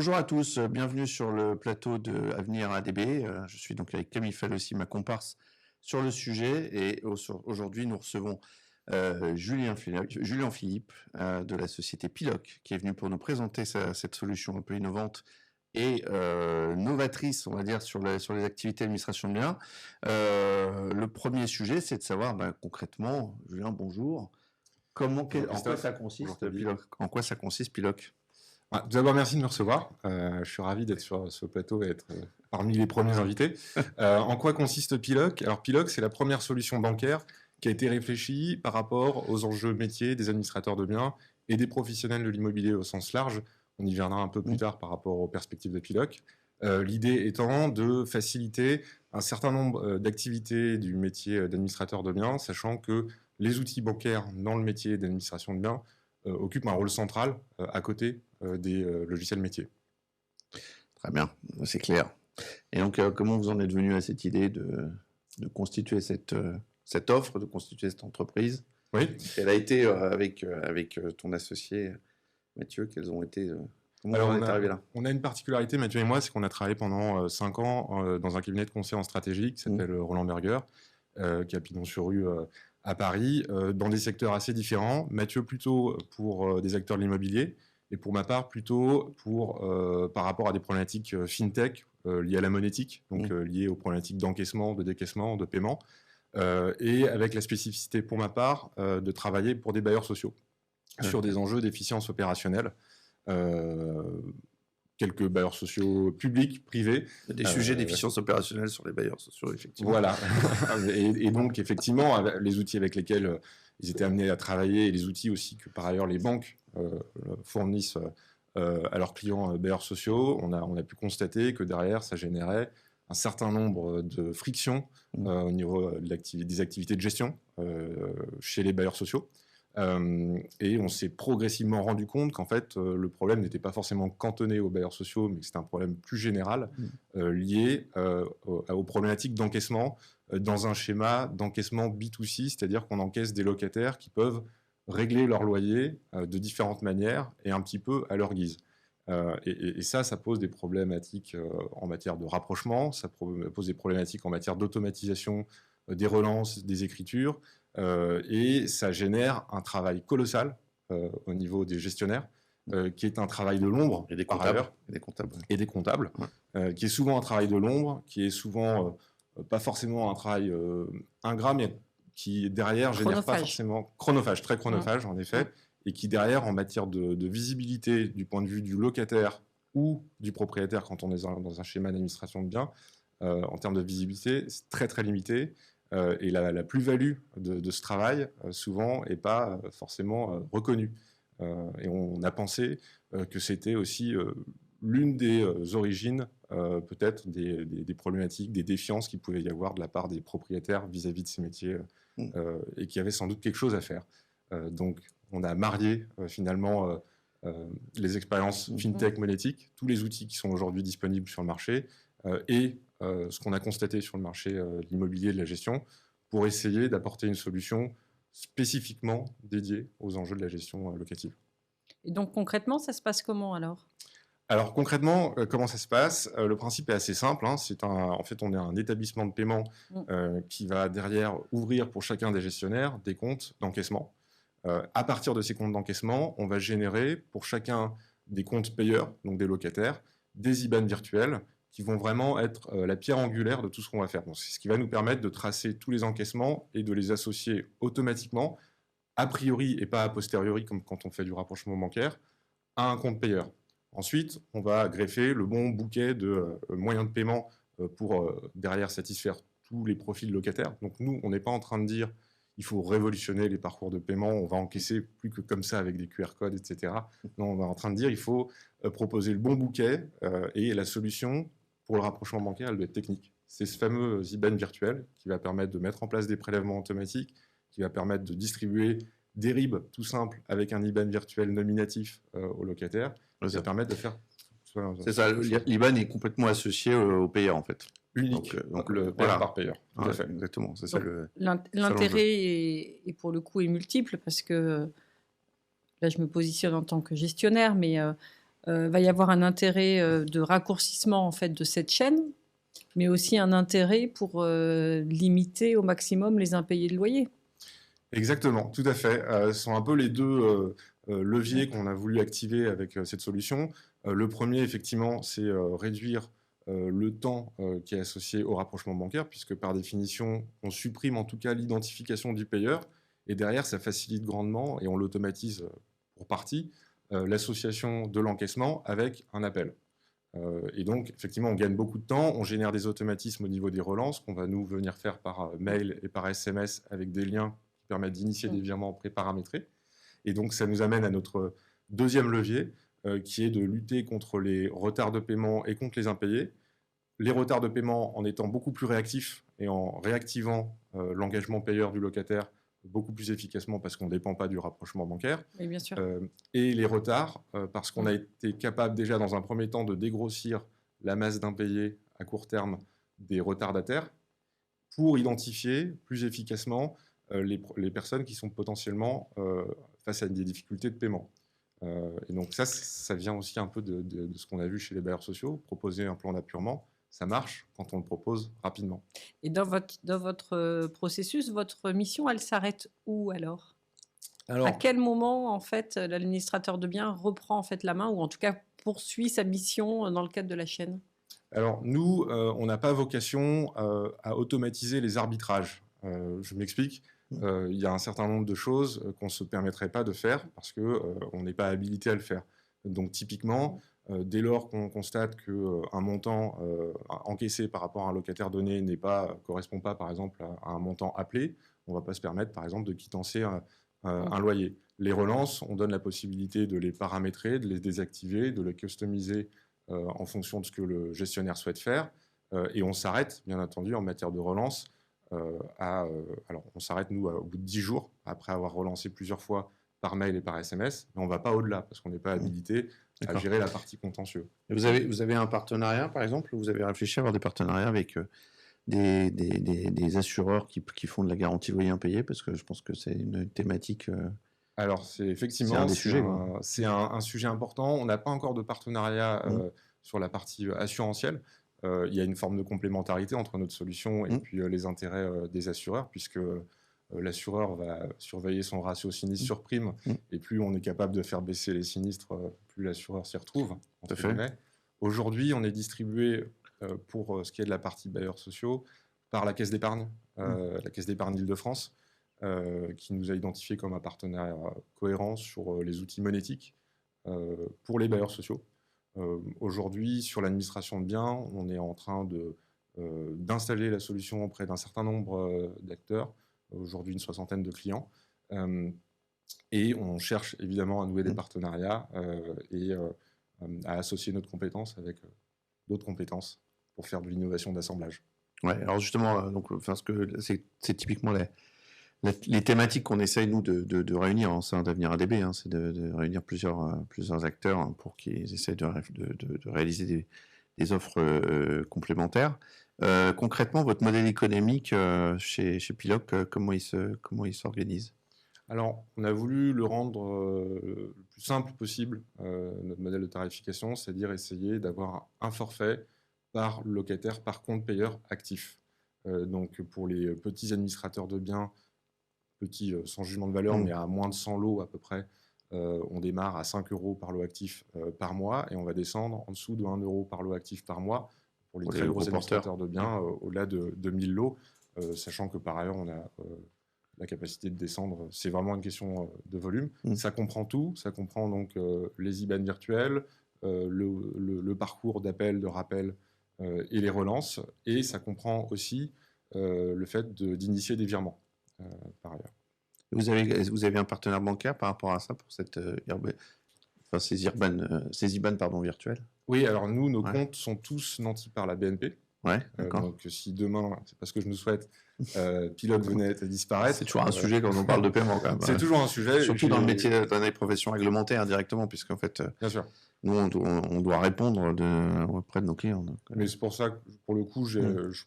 Bonjour à tous, bienvenue sur le plateau de Avenir ADB. Je suis donc avec Camille Fall aussi, ma comparse, sur le sujet. Et aujourd'hui, nous recevons Julien Philippe de la société Piloc, qui est venu pour nous présenter cette solution un peu innovante et novatrice, on va dire, sur les activités d'administration de biens. Le premier sujet, c'est de savoir concrètement, Julien, bonjour, en quoi ça consiste, Piloc, en quoi ça consiste Piloc? Tout d'abord, merci de me recevoir. Je suis ravi d'être sur ce plateau et être parmi les premiers invités. En quoi consiste Piloc? Alors, Piloc, c'est la première solution bancaire qui a été réfléchie par rapport aux enjeux métiers des administrateurs de biens et des professionnels de l'immobilier au sens large. On y viendra un peu plus tard par rapport aux perspectives de Piloc. L'idée étant de faciliter un certain nombre d'activités du métier d'administrateur de biens, sachant que les outils bancaires dans le métier d'administration de biens occupent un rôle central à côté des logiciels métiers. Très bien, c'est clair. Et donc, comment vous en êtes venu à cette idée de constituer cette offre, de constituer cette entreprise? Oui. Elle a été avec ton associé Mathieu, quelles ont été... Comment vous en êtes arrivé là? On a une particularité, Mathieu et moi, c'est qu'on a travaillé pendant 5 ans dans un cabinet de conseil en stratégie qui s'appelle Roland Berger, qui a pignon sur rue à Paris, dans des secteurs assez différents. Mathieu plutôt pour des acteurs de l'immobilier, et pour ma part plutôt par rapport à des problématiques fintech liées à la monétique, donc liées aux problématiques d'encaissement, de décaissement, de paiement, et avec la spécificité pour ma part de travailler pour des bailleurs sociaux sur des enjeux d'efficience opérationnelle. Quelques bailleurs sociaux publics, privés. Des sujets d'efficience opérationnelle sur les bailleurs sociaux, effectivement. Voilà. et donc, effectivement, les outils avec lesquels ils étaient amenés à travailler et les outils aussi que, par ailleurs, les banques fournissent à leurs clients bailleurs sociaux, on a pu constater que derrière, ça générait un certain nombre de frictions au niveau des activités de gestion chez les bailleurs sociaux. Et on s'est progressivement rendu compte qu'en fait, le problème n'était pas forcément cantonné aux bailleurs sociaux, mais que c'était un problème plus général lié aux problématiques d'encaissement dans un schéma d'encaissement B2C, c'est-à-dire qu'on encaisse des locataires qui peuvent régler leur loyer de différentes manières et un petit peu à leur guise. Et ça pose des problématiques en matière de rapprochement, ça pose des problématiques en matière d'automatisation des relances, des écritures, et ça génère un travail colossal au niveau des gestionnaires, qui est un travail de l'ombre, et des par comptables, ailleurs, et des comptables, qui est souvent un travail de l'ombre, qui est souvent pas forcément un travail ingrat, mais qui derrière génère pas forcément très chronophage en effet, et qui derrière en matière de visibilité du point de vue du locataire ou du propriétaire quand on est dans un schéma d'administration de biens, en termes de visibilité, c'est très très limité. Et la plus-value de ce travail, souvent, n'est pas forcément reconnue. Et on a pensé que c'était aussi l'une des origines, peut-être, des problématiques, des défiances qu'il pouvait y avoir de la part des propriétaires vis-à-vis de ces métiers, et qu'il y avait sans doute quelque chose à faire. Donc, on a marié, finalement, les expériences fintech monétiques, tous les outils qui sont aujourd'hui disponibles sur le marché, et ce qu'on a constaté sur le marché de l'immobilier et de la gestion, pour essayer d'apporter une solution spécifiquement dédiée aux enjeux de la gestion locative. Et donc concrètement, ça se passe comment alors? Alors concrètement, comment ça se passe? Le principe est assez simple. En fait, on est un établissement de paiement qui va derrière ouvrir pour chacun des gestionnaires des comptes d'encaissement. À partir de ces comptes d'encaissement, on va générer pour chacun des comptes payeurs, donc des locataires, des IBAN virtuels qui vont vraiment être la pierre angulaire de tout ce qu'on va faire. Donc, c'est ce qui va nous permettre de tracer tous les encaissements et de les associer automatiquement, a priori et pas a posteriori, comme quand on fait du rapprochement bancaire, à un compte payeur. Ensuite, on va greffer le bon bouquet de moyens de paiement pour derrière satisfaire tous les profils locataires. Donc nous, on n'est pas en train de dire il faut révolutionner les parcours de paiement, on va encaisser plus que comme ça avec des QR codes, etc. Non, on est en train de dire il faut proposer le bon bouquet et la solution pour le rapprochement bancaire, elle doit être technique. C'est ce fameux IBAN virtuel qui va permettre de mettre en place des prélèvements automatiques, qui va permettre de distribuer des RIB tout simples avec un IBAN virtuel nominatif aux locataires. Ça va permettre de faire... C'est ça, l'IBAN est complètement associé au payeur en fait. Unique, donc le payeur par payeur. Tout à fait. Exactement, c'est ça l'intérêt est pour le coup est multiple parce que là je me positionne en tant que gestionnaire, mais va y avoir un intérêt de raccourcissement en fait de cette chaîne, mais aussi un intérêt pour limiter au maximum les impayés de loyer. Exactement, tout à fait. Ce sont un peu les deux leviers qu'on a voulu activer avec cette solution. Le premier, effectivement, c'est réduire le temps qui est associé au rapprochement bancaire, puisque par définition, on supprime en tout cas l'identification du payeur, et derrière, ça facilite grandement, et on l'automatise pour partie, l'association de l'encaissement avec un appel. Et donc, effectivement, on gagne beaucoup de temps, on génère des automatismes au niveau des relances qu'on va nous venir faire par mail et par SMS avec des liens qui permettent d'initier des virements préparamétrés. Et donc, ça nous amène à notre deuxième levier, qui est de lutter contre les retards de paiement et contre les impayés. Les retards de paiement en étant beaucoup plus réactifs et en réactivant l'engagement payeur du locataire beaucoup plus efficacement parce qu'on ne dépend pas du rapprochement bancaire. Oui, bien sûr. Et les retards, parce qu'on a été capable déjà dans un premier temps de dégrossir la masse d'impayés à court terme des retardataires pour identifier plus efficacement les personnes qui sont potentiellement face à des difficultés de paiement. Et donc ça vient aussi un peu de ce qu'on a vu chez les bailleurs sociaux, proposer un plan d'appurement. Ça marche quand on le propose rapidement. Et dans votre processus, votre mission, elle s'arrête où alors ? À quel moment, en fait, l'administrateur de biens reprend en fait la main ou en tout cas poursuit sa mission dans le cadre de la chaîne ? Alors, nous, on n'a pas vocation à automatiser les arbitrages. Je m'explique. Il y a un certain nombre de choses qu'on ne se permettrait pas de faire parce qu'on n'est pas habilité à le faire. Donc, typiquement, dès lors qu'on constate qu'un montant encaissé par rapport à un locataire donné ne correspond pas, par exemple, à un montant appelé, on ne va pas se permettre, par exemple, de quittancer un loyer. Les relances, on donne la possibilité de les paramétrer, de les désactiver, de les customiser en fonction de ce que le gestionnaire souhaite faire. Et on s'arrête, bien entendu, en matière de relance. Alors, on s'arrête, nous, au bout de 10 jours, après avoir relancé plusieurs fois par mail et par SMS, mais on ne va pas au-delà, parce qu'on n'est pas habilité à gérer la partie contentieux. Et vous avez un partenariat, par exemple, vous avez réfléchi à avoir des partenariats avec des assureurs qui font de la garantie loyer impayé, parce que je pense que c'est une thématique... Alors, c'est effectivement un sujet important. On n'a pas encore de partenariat sur la partie assurantielle. Il y a une forme de complémentarité entre notre solution et puis les intérêts des assureurs, puisque l'assureur va surveiller son ratio sinistre sur prime, et plus on est capable de faire baisser les sinistres, plus l'assureur s'y retrouve. Aujourd'hui, on est distribué pour ce qui est de la partie bailleurs sociaux par la Caisse d'épargne, la Caisse d'épargne Île-de-France, qui nous a identifié comme un partenaire cohérent sur les outils monétiques pour les bailleurs sociaux. Aujourd'hui, sur l'administration de biens, on est en train d'installer la solution auprès d'un certain nombre d'acteurs, aujourd'hui une soixantaine de clients, et on cherche évidemment à nouer des partenariats et à associer notre compétence avec d'autres compétences pour faire de l'innovation d'assemblage. Ouais, alors justement, c'est typiquement les thématiques qu'on essaye, nous, de réunir en sein d'Avenir ADB, c'est de réunir plusieurs acteurs pour qu'ils essayent de réaliser des offres complémentaires. Concrètement, votre modèle économique chez Piloc, comment il s'organise ? Alors, on a voulu le rendre le plus simple possible, notre modèle de tarification, c'est-à-dire essayer d'avoir un forfait par locataire, par compte payeur actif. Donc, pour les petits administrateurs de biens, petits sans jugement de valeur, mais à moins de 100 lots à peu près, on démarre à 5 € par lot actif par mois, et on va descendre en dessous de 1 € par lot actif par mois pour les très gros administrateurs de biens au-delà de 1000 lots, sachant que par ailleurs, on a la capacité de descendre. C'est vraiment une question de volume. Ça comprend tout, ça comprend donc les IBAN virtuels, le parcours d'appel, de rappel et les relances, et ça comprend aussi le fait d'initier des virements par ailleurs. Vous avez un partenaire bancaire par rapport à ça pour ces IBAN virtuels ? Oui, alors nous, nos comptes sont tous nantis par la BNP. Ouais, d'accord. Donc si demain, c'est pas ce que je nous souhaite, Piloc venait à disparaître... C'est toujours un sujet quand on parle de paiement quand même. C'est toujours un sujet. Surtout dans le métier dans les professions réglementaires directement, puisqu'en fait, bien sûr. Nous, on doit répondre auprès de nos clients. Donc, mais c'est pour ça que, pour le coup, je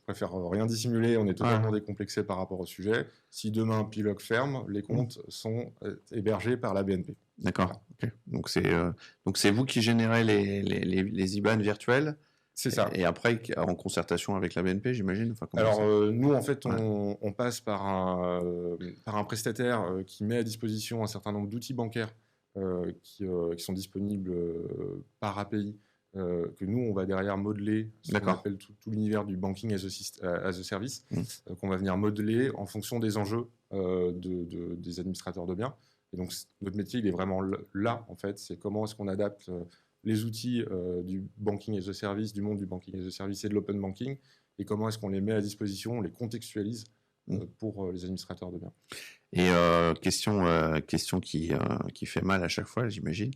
préfère rien dissimuler. On est totalement décomplexé par rapport au sujet. Si demain Piloc ferme, les comptes sont hébergés par la BNP. D'accord. Okay. Donc c'est vous qui générez les IBAN virtuels. C'est ça. Et après, en concertation avec la BNP, j'imagine. Enfin, alors, nous, en fait, on passe par un prestataire qui met à disposition un certain nombre d'outils bancaires qui sont disponibles par API, que nous, on va derrière modeler, ce qu'on appelle tout l'univers du banking as a service, qu'on va venir modeler en fonction des enjeux des administrateurs de biens. Et donc, notre métier, il est vraiment là, en fait. C'est comment est-ce qu'on adapte les outils du banking as a service, du monde du banking as a service et de l'open banking, et comment est-ce qu'on les met à disposition, on les contextualise pour les administrateurs de biens. Et question qui fait mal à chaque fois, j'imagine,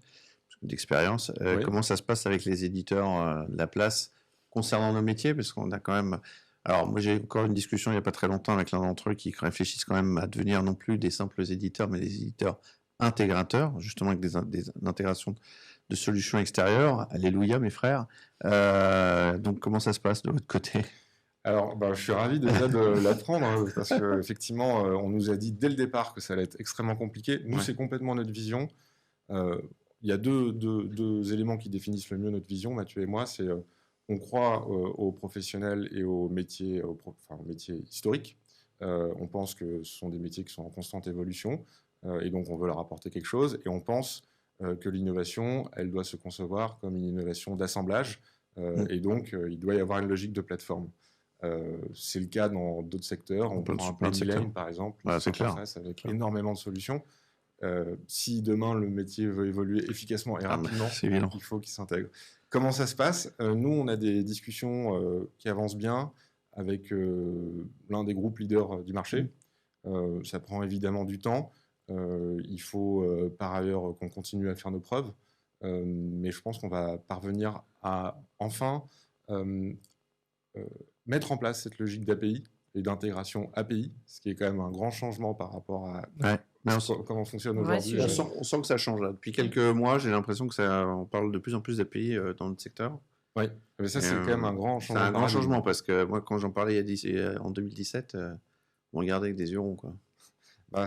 d'expérience. Comment ça se passe avec les éditeurs de la place concernant nos métiers? Parce qu'on a quand même... Alors, moi, j'ai encore une discussion il n'y a pas très longtemps avec l'un d'entre eux qui réfléchissent quand même à devenir non plus des simples éditeurs, mais des éditeurs intégrateurs, justement avec des intégrations de solutions extérieures. Alléluia, mes frères. Donc, comment ça se passe de votre côté? Alors, je suis ravi déjà de l'apprendre, parce qu'effectivement, on nous a dit dès le départ que ça allait être extrêmement compliqué. Nous, c'est complètement notre vision. Il y a deux éléments qui définissent le mieux notre vision, Mathieu et moi. C'est on croit aux professionnels et aux métiers, aux métiers historiques. On pense que ce sont des métiers qui sont en constante évolution, et donc on veut leur apporter quelque chose. Et on pense que l'innovation, elle doit se concevoir comme une innovation d'assemblage, et donc il doit y avoir une logique de plateforme. C'est le cas dans d'autres secteurs. On prend un Penny Lane, par exemple, c'est clair. Avec énormément de solutions. Si demain le métier veut évoluer efficacement et rapidement, il faut qu'il s'intègre. Comment ça se passe? Nous, on a des discussions qui avancent bien avec l'un des groupes leaders du marché. Ça prend évidemment du temps. Il faut par ailleurs qu'on continue à faire nos preuves. Mais je pense qu'on va parvenir à enfin mettre en place cette logique d'API et d'intégration API, ce qui est quand même un grand changement par rapport à comment on fonctionne aujourd'hui. On sent que ça change là. Depuis quelques mois, j'ai l'impression que on parle de plus en plus d'API dans notre secteur. Oui, mais ça, c'est quand même un grand changement. C'est un grand changement parce que moi, quand j'en parlais en 2017, on regardait avec des yeux ronds, quoi.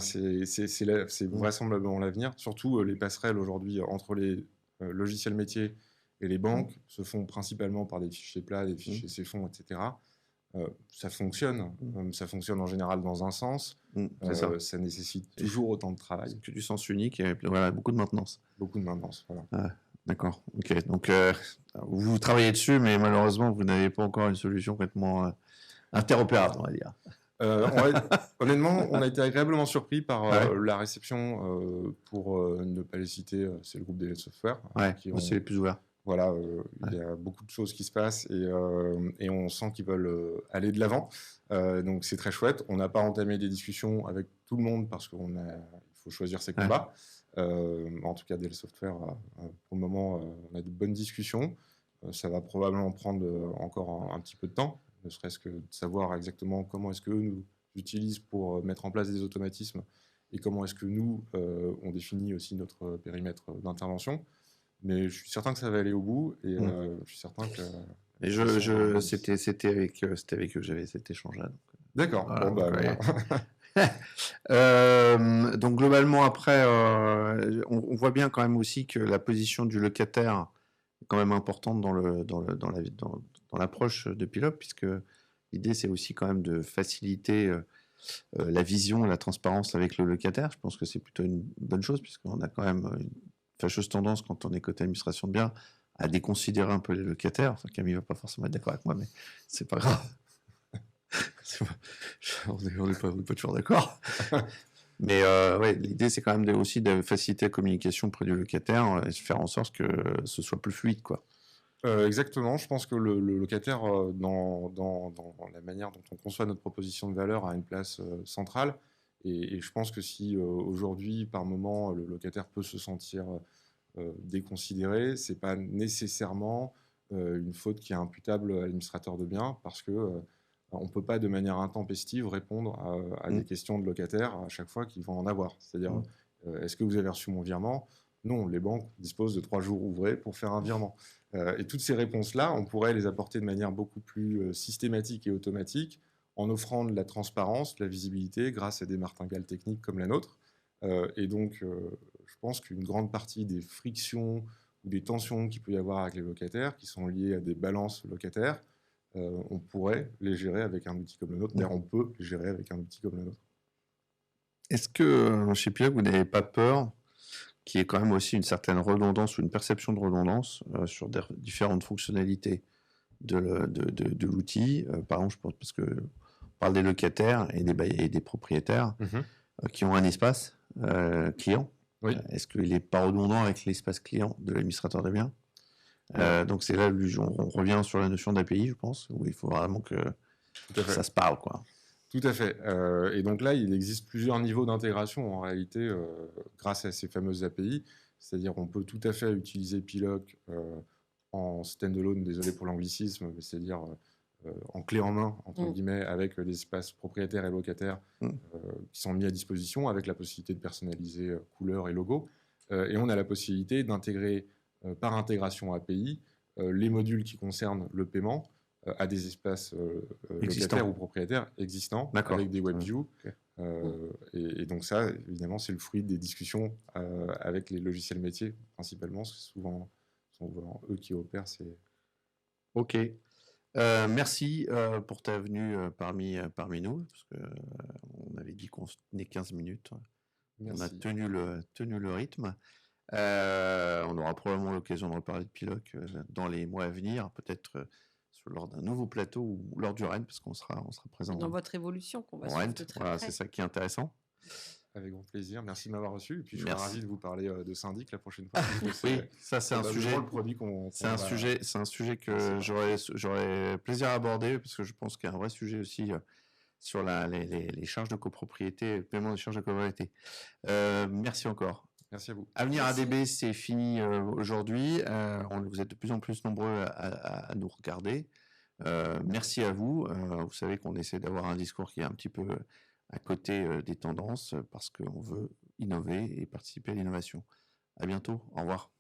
C'est vraisemblablement l'avenir. Surtout, les passerelles aujourd'hui entre les logiciels métiers et les banques se font principalement par des fichiers plats, des fichiers CFON, etc. Ça fonctionne. Ça fonctionne en général dans un sens. Ça nécessite toujours autant de travail. C'est que du sens unique et voilà, beaucoup de maintenance. Beaucoup de maintenance, voilà. D'accord. Ok. Donc, vous travaillez dessus, mais malheureusement, vous n'avez pas encore une solution complètement interopérable, on va dire. Honnêtement, on a été agréablement surpris par la réception, pour ne pas les citer, c'est le groupe des Software. C'est les plus ouverts. Voilà, il y a beaucoup de choses qui se passent et on sent qu'ils veulent aller de l'avant. Donc c'est très chouette. On n'a pas entamé des discussions avec tout le monde parce qu'il faut choisir ses combats. En tout cas, Dell Software, pour le moment, on a de bonnes discussions. Ça va probablement prendre encore un petit peu de temps, ne serait-ce que de savoir exactement comment est-ce qu'eux nous utilisent pour mettre en place des automatismes et comment est-ce que nous, on définit aussi notre périmètre d'intervention. Mais je suis certain que ça va aller au bout et je suis certain que... Et c'était avec eux que j'avais cet échange-là. D'accord. Voilà, donc globalement, après, on voit bien quand même aussi que la position du locataire est quand même importante dans l'approche de Pilop, puisque l'idée, c'est aussi quand même de faciliter la vision, la transparence avec le locataire. Je pense que c'est plutôt une bonne chose, puisqu'on a quand même une fâcheuse tendance, quand on est côté administration de biens, à déconsidérer un peu les locataires. Enfin, Camille ne va pas forcément être d'accord avec moi, mais c'est pas grave. On n'est pas toujours d'accord. Mais l'idée, c'est quand même aussi de faciliter la communication auprès du locataire et de faire en sorte que ce soit plus fluide, quoi. Exactement. Je pense que le locataire, dans la manière dont on conçoit notre proposition de valeur, a une place centrale. Et je pense que si aujourd'hui, par moment, le locataire peut se sentir déconsidéré, ce n'est pas nécessairement une faute qui est imputable à l'administrateur de biens, parce que on ne peut pas de manière intempestive répondre à des questions de locataires à chaque fois qu'ils vont en avoir. C'est-à-dire, est-ce que vous avez reçu mon virement? Non, les banques disposent de 3 jours ouvrés pour faire un virement. Et toutes ces réponses-là, on pourrait les apporter de manière beaucoup plus systématique et automatique, en offrant de la transparence, de la visibilité, grâce à des martingales techniques comme la nôtre. Et donc, je pense qu'une grande partie des frictions ou des tensions qu'il peut y avoir avec les locataires, qui sont liées à des balances locataires, on pourrait les gérer avec un outil comme le nôtre. D'ailleurs, on peut les gérer avec un outil comme le nôtre. Est-ce que chez Piloc, vous n'avez pas peur qu'il y ait quand même aussi une certaine redondance ou une perception de redondance sur différentes fonctionnalités de l'outil? Par exemple, je pense, parce que on parle des locataires et des propriétaires qui ont un espace client. Oui. Est-ce qu'il n'est pas redondant avec l'espace client de l'administrateur de biens? Donc c'est là on revient sur la notion d'API, je pense, où il faut vraiment que ça se parle, quoi. Tout à fait. Et donc là, il existe plusieurs niveaux d'intégration en réalité grâce à ces fameuses API. C'est-à-dire on peut tout à fait utiliser Piloc en stand-alone, désolé pour l'anglicisme, mais c'est-à-dire en clé en main, entre guillemets, avec des espaces propriétaires et locataires qui sont mis à disposition, avec la possibilité de personnaliser couleurs et logos. Et on a la possibilité d'intégrer par intégration API les modules qui concernent le paiement à des espaces locataires ou propriétaires existants avec des WebViews. Et donc ça, évidemment, c'est le fruit des discussions avec les logiciels métiers, principalement, parce que souvent eux qui opèrent. Ok. Merci pour ta venue parmi nous, parce qu'on avait dit qu'on tenait 15 minutes. Merci. On a tenu le rythme. On aura probablement l'occasion de reparler de Piloc dans les mois à venir, peut-être lors d'un nouveau plateau ou lors du Rennes, parce qu'on sera présent dans votre évolution qu'on va suivre de très près. C'est ça qui est intéressant. Avec grand plaisir. Merci de m'avoir reçu. Et puis, je suis ravi de vous parler de Syndic la prochaine fois. Oui, ça, c'est un sujet. C'est un sujet que j'aurais plaisir à aborder, parce que je pense qu'il y a un vrai sujet aussi sur les charges de copropriété, le paiement des charges de copropriété. Merci encore. Merci à vous. Avenir ADB, c'est fini aujourd'hui. Vous êtes de plus en plus nombreux à nous regarder. Merci à vous. Vous savez qu'on essaie d'avoir un discours qui est un petit peu à côté des tendances parce qu'on veut innover et participer à l'innovation. À bientôt. Au revoir.